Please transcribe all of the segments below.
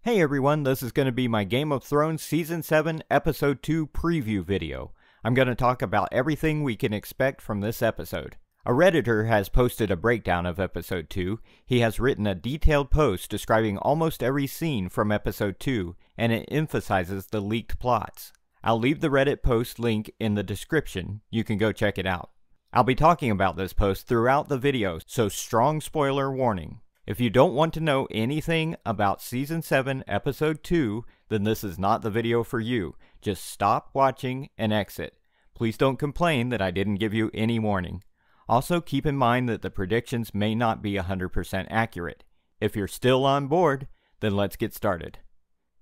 Hey everyone, this is going to be my Game of Thrones Season 7 Episode 2 preview video. I'm going to talk about everything we can expect from this episode. A Redditor has posted a breakdown of Episode 2. He has written a detailed post describing almost every scene from Episode 2, and it emphasizes the leaked plots. I'll leave the Reddit post link in the description. You can go check it out. I'll be talking about this post throughout the video, so strong spoiler warning. If you don't want to know anything about Season 7, Episode 2, then this is not the video for you. Just stop watching and exit. Please don't complain that I didn't give you any warning. Also, keep in mind that the predictions may not be 100% accurate. If you're still on board, then let's get started.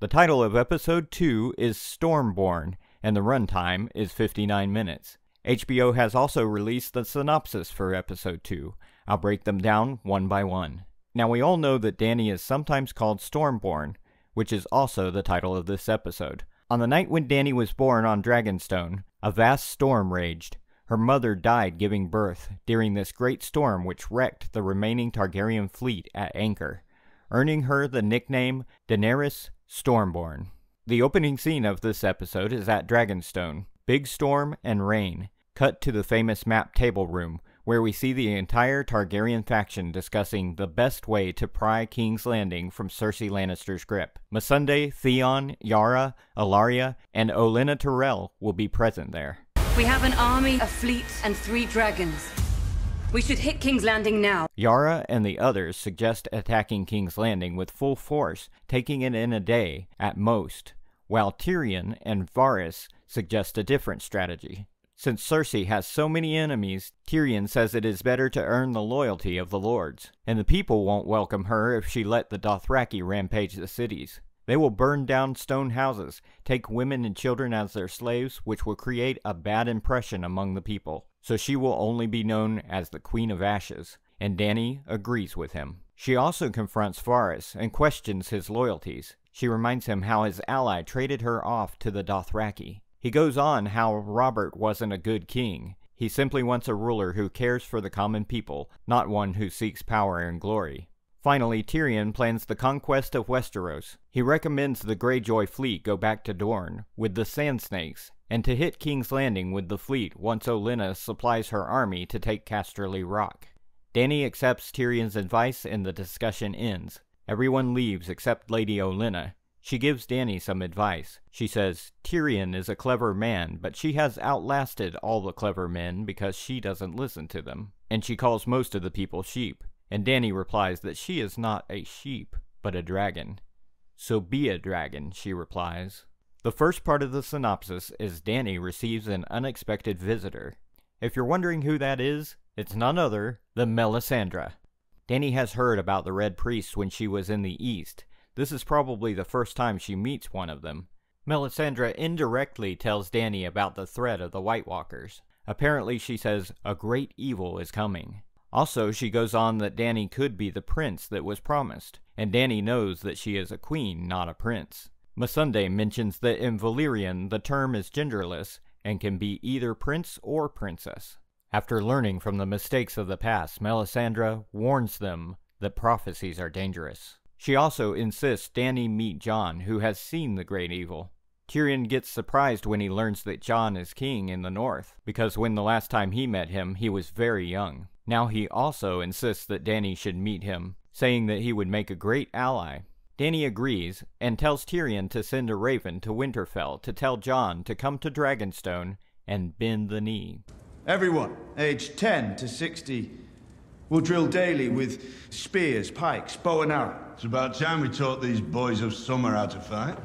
The title of Episode 2 is Stormborn, and the runtime is 59 minutes. HBO has also released the synopsis for Episode 2. I'll break them down one by one. Now, we all know that Dany is sometimes called Stormborn, which is also the title of this episode. On the night when Dany was born on Dragonstone, a vast storm raged. Her mother died giving birth during this great storm which wrecked the remaining Targaryen fleet at anchor, earning her the nickname Daenerys Stormborn. The opening scene of this episode is at Dragonstone. Big storm and rain. Cut to the famous map table room, where we see the entire Targaryen faction discussing the best way to pry King's Landing from Cersei Lannister's grip. Melisandre, Theon, Yara, Arya, and Olenna Tyrell will be present there. We have an army, a fleet, and 3 dragons. We should hit King's Landing now. Yara and the others suggest attacking King's Landing with full force, taking it in a day at most, while Tyrion and Varys suggest a different strategy. Since Cersei has so many enemies, Tyrion says it is better to earn the loyalty of the lords, and the people won't welcome her if she let the Dothraki rampage the cities. They will burn down stone houses, take women and children as their slaves, which will create a bad impression among the people, so she will only be known as the Queen of Ashes, and Dany agrees with him. She also confronts Varys and questions his loyalties. She reminds him how his ally traded her off to the Dothraki. He goes on how Robert wasn't a good king. He simply wants a ruler who cares for the common people, not one who seeks power and glory. Finally, Tyrion plans the conquest of Westeros. He recommends the Greyjoy fleet go back to Dorne with the Sand Snakes, and to hit King's Landing with the fleet once Olenna supplies her army to take Casterly Rock. Dany accepts Tyrion's advice and the discussion ends. Everyone leaves except Lady Olenna. She gives Dany some advice. She says, Tyrion is a clever man, but she has outlasted all the clever men because she doesn't listen to them. And she calls most of the people sheep. And Dany replies that she is not a sheep, but a dragon. So be a dragon, she replies. The first part of the synopsis is Dany receives an unexpected visitor. If you're wondering who that is, it's none other than Melisandre. Dany has heard about the Red Priests when she was in the East. This is probably the first time she meets one of them. Melisandre indirectly tells Dany about the threat of the White Walkers. Apparently she says a great evil is coming. Also, she goes on that Dany could be the prince that was promised, and Dany knows that she is a queen, not a prince. Melisandre mentions that in Valyrian the term is genderless and can be either prince or princess. After learning from the mistakes of the past, Melisandre warns them that prophecies are dangerous. She also insists Dany meet Jon, who has seen the great evil. Tyrion gets surprised when he learns that Jon is king in the north, because when the last time he met him, he was very young. Now he also insists that Dany should meet him, saying that he would make a great ally. Dany agrees, and tells Tyrion to send a raven to Winterfell to tell Jon to come to Dragonstone and bend the knee. Everyone, aged 10 to 60, will drill daily with spears, pikes, bow and arrow. It's about time we taught these boys of summer how to fight.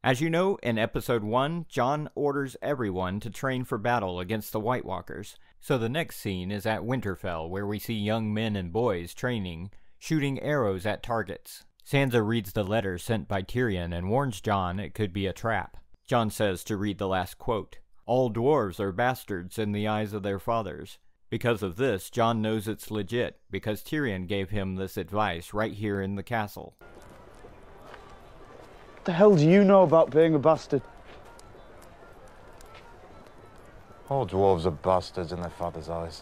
As you know, in Episode 1, Jon orders everyone to train for battle against the White Walkers. So the next scene is at Winterfell, where we see young men and boys training, shooting arrows at targets. Sansa reads the letter sent by Tyrion and warns Jon it could be a trap. Jon says to read the last quote, "All dwarves are bastards in the eyes of their fathers." Because of this, Jon knows it's legit, because Tyrion gave him this advice right here in the castle. What the hell do you know about being a bastard? All dwarves are bastards in their father's eyes.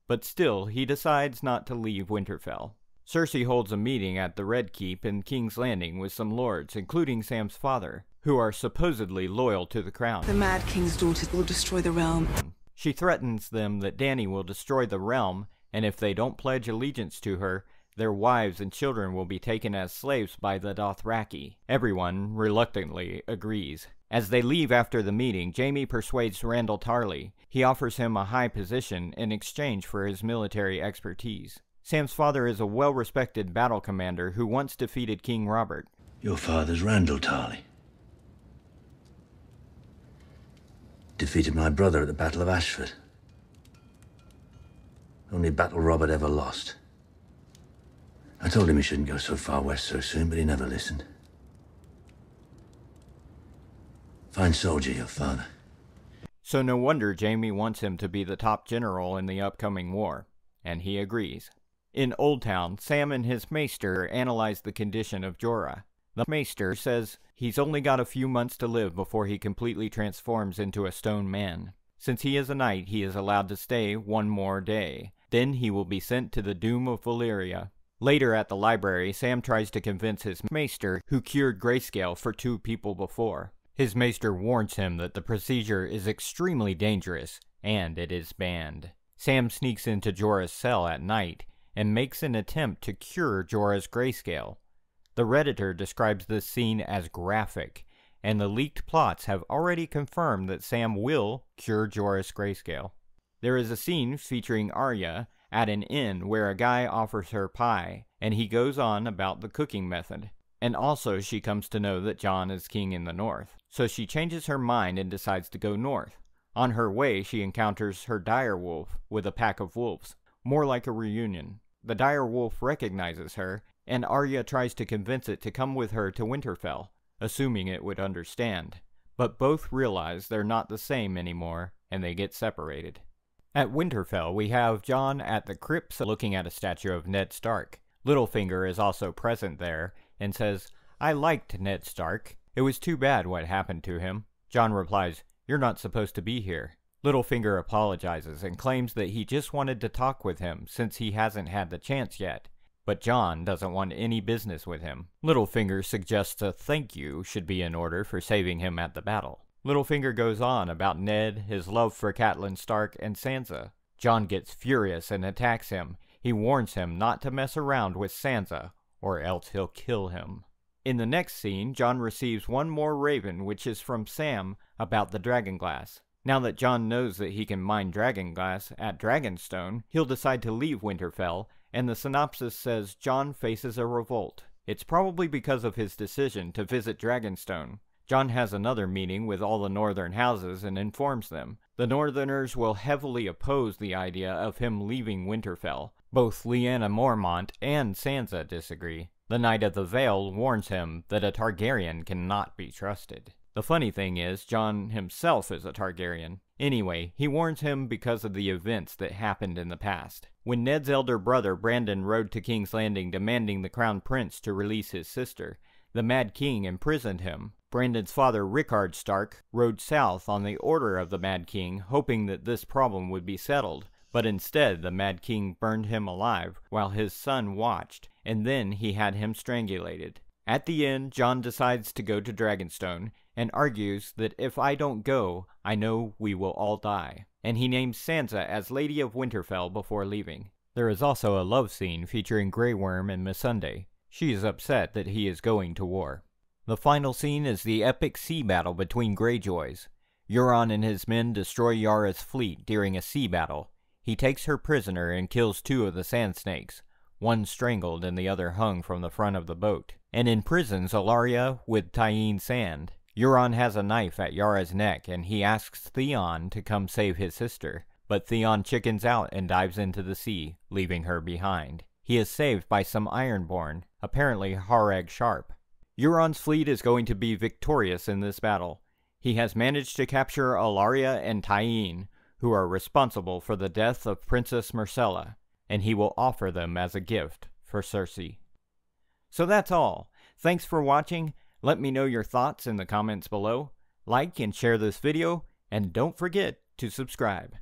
But still, he decides not to leave Winterfell. Cersei holds a meeting at the Red Keep in King's Landing with some lords, including Sam's father, who are supposedly loyal to the crown. The Mad King's daughter will destroy the realm. She threatens them that Dany will destroy the realm, and if they don't pledge allegiance to her, their wives and children will be taken as slaves by the Dothraki. Everyone reluctantly agrees. As they leave after the meeting, Jaime persuades Randyll Tarly. He offers him a high position in exchange for his military expertise. Sam's father is a well-respected battle commander who once defeated King Robert. Your father's Randyll Tarly. Defeated my brother at the Battle of Ashford. Only battle Robert ever lost. I told him he shouldn't go so far west so soon, but he never listened. Fine soldier, your father. So no wonder Jaime wants him to be the top general in the upcoming war, and he agrees. In Old Town, Sam and his maester analyze the condition of Jorah. The maester says he's only got a few months to live before he completely transforms into a stone man. Since he is a knight, he is allowed to stay one more day. Then he will be sent to the doom of Valyria. Later at the library, Sam tries to convince his maester, who cured grayscale for 2 people before. His maester warns him that the procedure is extremely dangerous, and it is banned. Sam sneaks into Jorah's cell at night, and makes an attempt to cure Jorah's grayscale. The Redditor describes this scene as graphic, and the leaked plots have already confirmed that Sam will cure Jorah's grayscale. There is a scene featuring Arya at an inn where a guy offers her pie, and he goes on about the cooking method. And also she comes to know that Jon is king in the north, so she changes her mind and decides to go north. On her way, she encounters her direwolf with a pack of wolves, more like a reunion. The direwolf recognizes her, and Arya tries to convince it to come with her to Winterfell, assuming it would understand. But both realize they're not the same anymore, and they get separated. At Winterfell, we have Jon at the crypts looking at a statue of Ned Stark. Littlefinger is also present there, and says, "I liked Ned Stark. It was too bad what happened to him." Jon replies, "You're not supposed to be here." Littlefinger apologizes and claims that he just wanted to talk with him since he hasn't had the chance yet. But Jon doesn't want any business with him. Littlefinger suggests a thank you should be in order for saving him at the battle. Littlefinger goes on about Ned, his love for Catelyn Stark, and Sansa. Jon gets furious and attacks him. He warns him not to mess around with Sansa, or else he'll kill him. In the next scene, Jon receives one more raven, which is from Sam, about the dragonglass. Now that Jon knows that he can mine dragonglass at Dragonstone, he'll decide to leave Winterfell, and the synopsis says Jon faces a revolt. It's probably because of his decision to visit Dragonstone. Jon has another meeting with all the northern houses and informs them. The northerners will heavily oppose the idea of him leaving Winterfell. Both Lyanna Mormont and Sansa disagree. The Knight of the Vale warns him that a Targaryen cannot be trusted. The funny thing is, Jon himself is a Targaryen. Anyway, he warns him because of the events that happened in the past. When Ned's elder brother Brandon rode to King's Landing demanding the Crown Prince to release his sister, the Mad King imprisoned him. Brandon's father, Rickard Stark, rode south on the order of the Mad King, hoping that this problem would be settled. But instead, the Mad King burned him alive while his son watched, and then he had him strangulated. At the end, Jon decides to go to Dragonstone, and argues that if I don't go, I know we will all die. And he names Sansa as Lady of Winterfell before leaving. There is also a love scene featuring Grey Worm and Melisandre. She is upset that he is going to war. The final scene is the epic sea battle between Greyjoys. Euron and his men destroy Yara's fleet during a sea battle. He takes her prisoner and kills 2 of the Sand Snakes, one strangled and the other hung from the front of the boat, and imprisons Ellaria with Tyene Sand. Euron has a knife at Yara's neck, and he asks Theon to come save his sister, but Theon chickens out and dives into the sea, leaving her behind. He is saved by some Ironborn, apparently Harag Sharp. Euron's fleet is going to be victorious in this battle. He has managed to capture Ellaria and Tyene, who are responsible for the death of Princess Myrcella, and he will offer them as a gift for Cersei. So that's all. Thanks for watching. Let me know your thoughts in the comments below. Like and share this video, and don't forget to subscribe.